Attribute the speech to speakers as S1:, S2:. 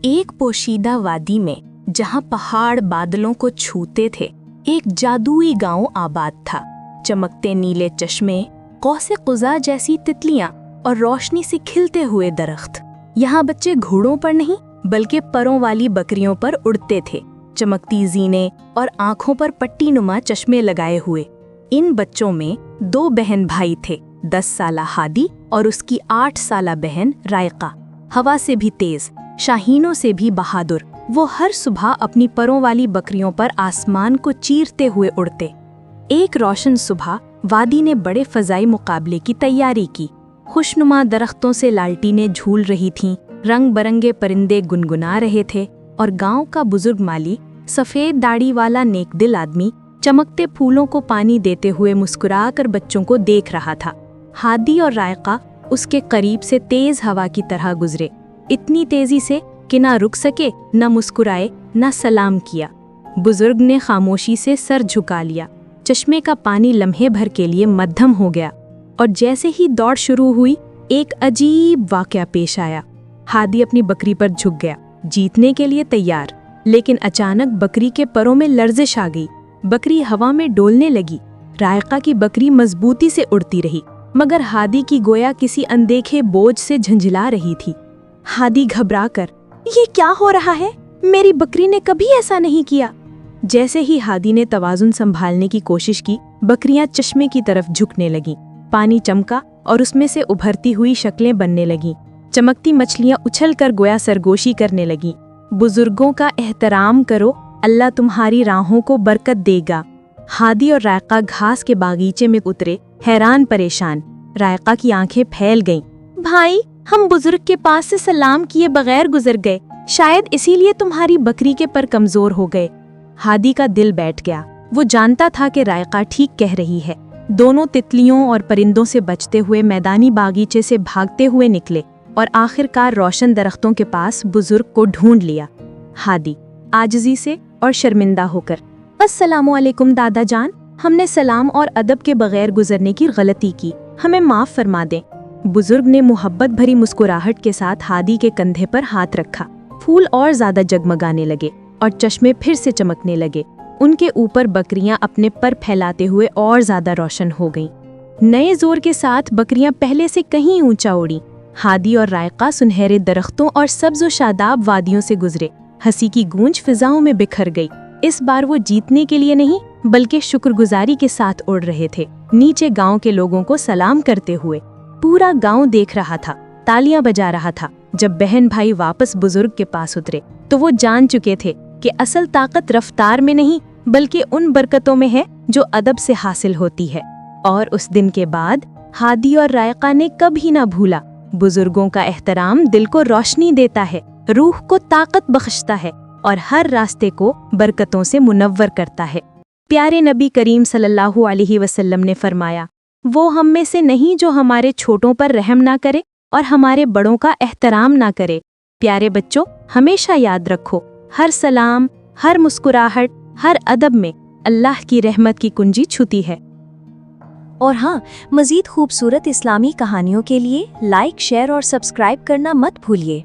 S1: एक पोशीदा वादी में, जहाँ पहाड़ बादलों को छूते थे, एक जादुई गांव आबाद था। चमकते नीले चश्मे, कौसे कुज़ा जैसी तितलियां और रोशनी से खिलते हुए दरख्त। यहाँ बच्चे घोड़ों पर नहीं बल्कि परों वाली बकरियों पर उड़ते थे, चमकती जीने और आंखों पर पट्टी नुमा चश्मे लगाए हुए। इन बच्चों में 2 बहन भाई थे, 10 साला हादी और उसकी 8 साला बहन रायका। हवा से भी तेज, शाहीनों से भी बहादुर, वो हर सुबह अपनी परों वाली बकरियों पर आसमान को चीरते हुए उड़ते। एक रोशन सुबह वादी ने बड़े फजाई मुकाबले की तैयारी की। खुशनुमा दरख्तों से लालटीनें झूल रही थीं, रंग बरंगे परिंदे गुनगुना रहे थे और गांव का बुजुर्ग माली, सफ़ेद दाढ़ी वाला नेकदिल आदमी, चमकते फूलों को पानी देते हुए मुस्कुरा कर बच्चों को देख रहा था। हादी और रायका उसके करीब से तेज हवा की तरह गुजरे, इतनी तेजी से कि ना रुक सके, न मुस्कुराए, न सलाम किया। बुजुर्ग ने खामोशी से सर झुका लिया। चश्मे का पानी लम्हे भर के लिए मद्धम हो गया और जैसे ही दौड़ शुरू हुई, एक अजीब वाक़या पेश आया। हादी अपनी बकरी पर झुक गया, जीतने के लिए तैयार, लेकिन अचानक बकरी के परों में लर्जिश आ गई। बकरी हवा में डोलने लगी। रायका की बकरी मजबूती से उड़ती रही, मगर हादी की गोया किसी अनदेखे बोझ से झंझला रही थी। हादी घबराकर, ये क्या हो रहा है? मेरी बकरी ने कभी ऐसा नहीं किया। जैसे ही हादी ने तवाज़ुन संभालने की कोशिश की, बकरियां चश्मे की तरफ झुकने लगीं। पानी चमका और उसमें से उभरती हुई शक्लें बनने लगीं। चमकती मछलियां उछलकर गोया सरगोशी करने लगीं। बुजुर्गों का एहतराम करो, अल्लाह तुम्हारी राहों को बरकत देगा। हादी और रायका घास के बागीचे में उतरे, हैरान परेशान। रायका की आंखें फैल गईं। भाई, हम बुजुर्ग के पास से सलाम किए बगैर गुजर गए, शायद इसीलिए तुम्हारी बकरी के पर कमजोर हो गए। हादी का दिल बैठ गया। वो जानता था कि रायका ठीक कह रही है। दोनों तितलियों और परिंदों से बचते हुए मैदानी बागीचे से भागते हुए निकले और आखिरकार रोशन दरख्तों के पास बुजुर्ग को ढूंढ लिया। हादी आजिज़ी से और शर्मिंदा होकर, अस्सलामु अलैकुम दादा जान, हमने सलाम और अदब के बगैर गुजरने की गलती की, हमें माफ़ फरमा दें। बुजुर्ग ने मोहब्बत भरी मुस्कुराहट के साथ हादी के कंधे पर हाथ रखा। फूल और ज्यादा जगमगाने लगे और चश्मे फिर से चमकने लगे। उनके ऊपर बकरियां अपने पर फैलाते हुए और ज्यादा रोशन हो गईं। नए जोर के साथ बकरियां पहले से कहीं ऊंचा उड़ी। हादी और रायका सुनहरे दरख्तों और सब्ज व शादाब वादियों से गुजरे। हंसी की गूंज फिजाओं में बिखर गई। इस बार वो जीतने के लिए नहीं बल्कि शुक्रगुजारी के साथ उड़ रहे थे, नीचे गांव के लोगों को सलाम करते हुए। पूरा गांव देख रहा था, तालियां बजा रहा था। जब बहन भाई वापस बुजुर्ग के पास उतरे तो वो जान चुके थे कि असल ताकत रफ्तार में नहीं बल्कि उन बरकतों में है जो अदब से हासिल होती है। और उस दिन के बाद हादी और रायका ने कभी ना भूला, बुजुर्गों का एहतराम दिल को रोशनी देता है, रूह को ताकत बख्शता है और हर रास्ते को बरकतों से मुनव्वर करता है। प्यारे नबी करीम सल्लल्लाहु अलैहि वसल्लम ने फरमाया, वो हम में से नहीं जो हमारे छोटों पर रहम ना करे और हमारे बड़ों का एहतराम ना करे। प्यारे बच्चों, हमेशा याद रखो, हर सलाम, हर मुस्कुराहट, हर अदब में अल्लाह की रहमत की कुंजी छुपी है।
S2: और हाँ, मज़ीद खूबसूरत इस्लामी कहानियों के लिए लाइक, शेयर और सब्सक्राइब करना मत भूलिए।